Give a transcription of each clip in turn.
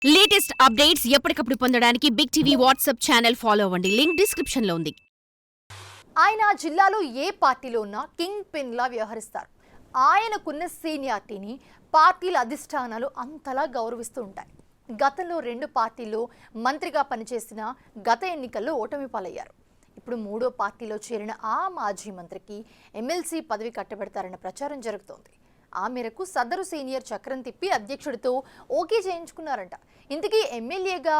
Latest updates ఎప్పటికప్పుడు పొందడానికి big TV WhatsApp channel follow అవ్వండి. లింక్ డిస్క్రిప్షన్ లో ఉంది. ఆయన జిల్లాలో ఏ పార్టీలో ఉన్నా కింగ్ పిన్ లా వ్యవహరిస్తారు. ఆయనకున్న సీనియారిటీని పార్టీల అధిష్టానాలు అంతలా గౌరవిస్తూ ఉంటాయి. గతంలో 2 పార్టీల్లో మంత్రిగా పనిచేసిన గత ఎన్నికల్లో ఓటమి పాలయ్యారు. ఇప్పుడు 3వ పార్టీలో చేరిన ఆ మాజీ మంత్రికి ఎమ్మెల్సీ పదవి కట్టబెడతారన్న ప్రచారం జరుగుతోంది. ఆ మేరకు సదరు సీనియర్ చక్రం తిప్పి అధ్యక్షుడితో ఓకే చేయించుకున్నారంట. ఇంతకీ ఎమ్మెల్యేగా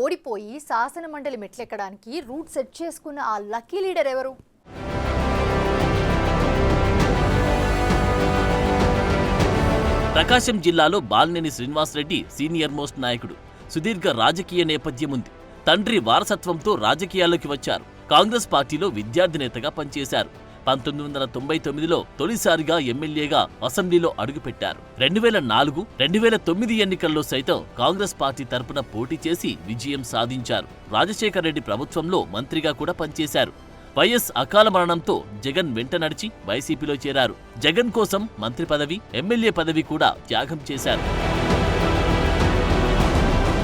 ఓడిపోయి శాసన మండలి మెట్లెక్కడానికి రూట్ సెట్ చేసుకున్న ఆ లక్కీ లీడర్ ఎవరు? ప్రకాశం జిల్లాలో బాలినేని శ్రీనివాసరెడ్డి సీనియర్ మోస్ట్ నాయకుడు. సుదీర్ఘ రాజకీయ నేపథ్యం ఉంది. తండ్రి వారసత్వంతో రాజకీయాల్లోకి వచ్చారు. కాంగ్రెస్ పార్టీలో విద్యార్థి నేతగా పనిచేశారు. 1999లో తొలిసారిగా ఎమ్మెల్యేగా అసెంబ్లీలో అడుగుపెట్టారు. 2004, 2009 ఎన్నికల్లో సైతం కాంగ్రెస్ పార్టీ తరపున పోటీ చేసి విజయం సాధించారు. రాజశేఖర రెడ్డి ప్రభుత్వంలో మంత్రిగా కూడా పనిచేశారు. వైఎస్ అకాల మరణంతో జగన్ వెంట నడిచి వైసీపీలో చేరారు. జగన్ కోసం మంత్రి పదవి, ఎమ్మెల్యే పదవి కూడా త్యాగం చేశారు.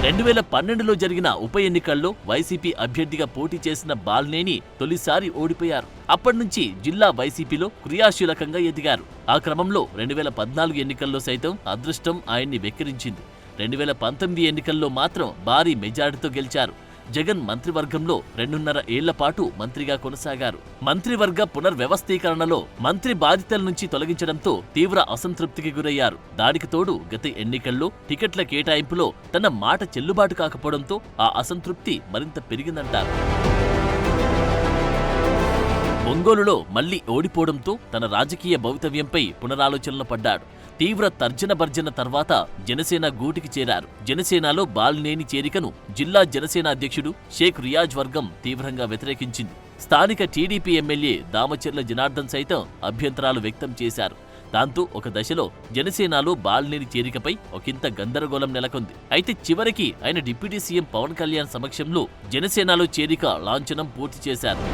2012లో జరిగిన ఉప ఎన్నికల్లో వైసీపీ అభ్యర్థిగా పోటీ చేసిన బాలినేని తొలిసారి ఓడిపోయారు. అప్పటినుంచి జిల్లా వైసీపీలో క్రియాశీలకంగా ఎదిగారు. ఆ క్రమంలో 2014 ఎన్నికల్లో సైతం అదృష్టం ఆయన్ని వెక్కిరించింది. 2019 ఎన్నికల్లో మాత్రం భారీ మెజారిటీతో గెలిచారు. జగన్ మంత్రివర్గంలో 2.5 ఏళ్ల పాటు మంత్రిగా కొనసాగారు. మంత్రివర్గ పునర్వ్యవస్థీకరణలో మంత్రి బాధ్యతల నుంచి తొలగించడంతో తీవ్ర అసంతృప్తికి గురయ్యారు. దానికి తోడు గత ఎన్నికల్లో టికెట్ల కేటాయింపులో తన మాట చెల్లుబాటు కాకపోవడంతో ఆ అసంతృప్తి మరింత పెరిగిందంటారు. ఒంగోలులో మళ్లీ ఓడిపోవడంతో తన రాజకీయ భవితవ్యంపై పునరాలోచనలు పడ్డాడు. తీవ్ర తర్జన భర్జన తర్వాత జనసేన గూటికి చేరారు. జనసేనలో బాలినేని చేరికను జిల్లా జనసేన అధ్యక్షుడు షేక్ రియాజ్ వర్గం తీవ్రంగా వ్యతిరేకించింది. స్థానిక టీడీపీ ఎమ్మెల్యే దామచర్ల జనార్దన్ సైతం అభ్యంతరాలు వ్యక్తం చేశారు. దాంతో ఒక దశలో జనసేనలో బాలినేని చేరికపై ఒకంత గందరగోళం నెలకొంది. అయితే చివరికి ఆయన డిప్యూటీ సీఎం పవన్ కళ్యాణ్ సమక్షంలో జనసేనలో చేరిక లాంఛనం పూర్తి చేశారు.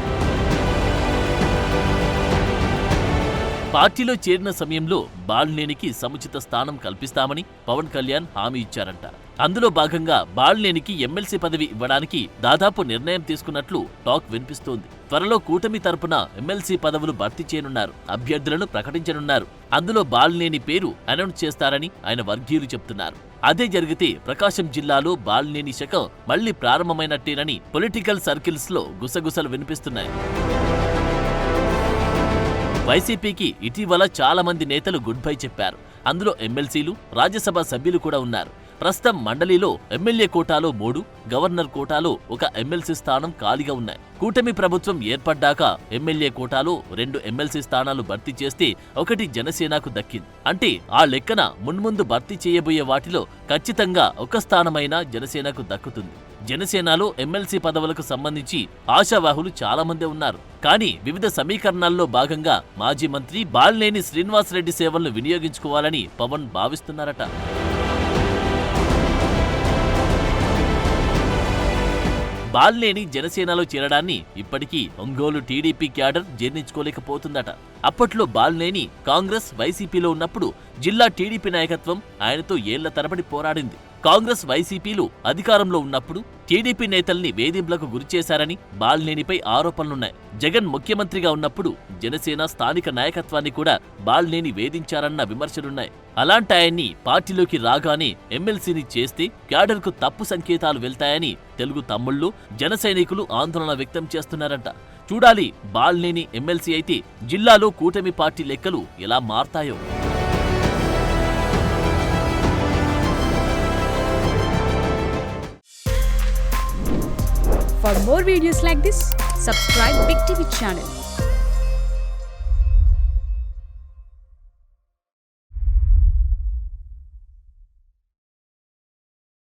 పార్టీలో చేరిన సమయంలో బాలినేనికి సముచిత స్థానం కల్పిస్తామని పవన్ కళ్యాణ్ హామీ ఇచ్చారంట. అందులో భాగంగా బాలినేనికి ఎమ్మెల్సీ పదవి ఇవ్వడానికి దాదాపు నిర్ణయం తీసుకున్నట్లు టాక్ వినిపిస్తోంది. త్వరలో కూటమి తరపున ఎమ్మెల్సీ పదవులు భర్తీ చేయనున్నారు. అభ్యర్థులను ప్రకటించనున్నారు. అందులో బాలినేని పేరు అనౌన్స్ చేస్తారని ఆయన వర్గీయులు చెప్తున్నారు. అదే జరిగితే ప్రకాశం జిల్లాలో బాలినేని శకం మళ్లీ ప్రారంభమైనట్టేనని పొలిటికల్ సర్కిల్స్ లో గుసగుసలు వినిపిస్తున్నాయి. వైసీపీకి ఇటీవల చాలా మంది నేతలు గుడ్ బై చెప్పారు. అందులో ఎమ్మెల్సీలు, రాజ్యసభ సభ్యులు కూడా ఉన్నారు. ప్రస్తుతం మండలిలో ఎమ్మెల్యే కోటాలో 3, గవర్నర్ కోటాలో 1 ఎమ్మెల్సీ స్థానం ఖాళీగా ఉన్నాయి. కూటమి ప్రభుత్వం ఏర్పడ్డాక ఎమ్మెల్యే కోటాలో 2 ఎమ్మెల్సీ స్థానాలు భర్తీ చేస్తే 1 జనసేనకు దక్కింది. అంటే ఆ లెక్కన మున్ముందు భర్తీ చేయబోయే వాటిలో ఖచ్చితంగా 1 స్థానమైనా జనసేనకు దక్కుతుంది. జనసేనలో ఎమ్మెల్సీ పదవులకు సంబంధించి ఆశావాహులు చాలా మంది ఉన్నారు. కానీ వివిధ సమీకరణాల్లో భాగంగా మాజీ మంత్రి బాలినేని శ్రీనివాసరెడ్డి సేవలను వినియోగించుకోవాలని పవన్ భావిస్తున్నారట. బాలినేని జనసేనలో చేరడాన్ని ఇప్పటికీ ఒంగోలు టీడీపీ క్యాడర్ జీర్ణించుకోలేకపోతుందట. అప్పట్లో బాలినేని కాంగ్రెస్, వైసీపీలో ఉన్నప్పుడు జిల్లా టీడీపీ నాయకత్వం ఆయనతో ఏళ్ల తరబడి పోరాడింది. కాంగ్రెస్, వైసీపీలు అధికారంలో ఉన్నప్పుడు టీడీపీ నేతల్ని వేధింపులకు గురిచేశారని బాలినేనిపై ఆరోపణలున్నాయి. జగన్ ముఖ్యమంత్రిగా ఉన్నప్పుడు జనసేన స్థానిక నాయకత్వాన్ని కూడా బాలినేని వేధించారన్న విమర్శలున్నాయి. అలాంటి ఆయన్ని పార్టీలోకి రాగానే ఎమ్మెల్సీని చేస్తే క్యాడర్కు తప్పు సంకేతాలు వెళ్తాయని తెలుగు తమ్ముళ్లు, జన సైనికులు ఆందోళన వ్యక్తం చేస్తున్నారంట. చూడాలి బాలినేని ఎమ్మెల్సీ అయితే జిల్లాలో కూటమి పార్టీ లెక్కలు ఎలా మారతాయో. For more videos like this, subscribe Big TV channel.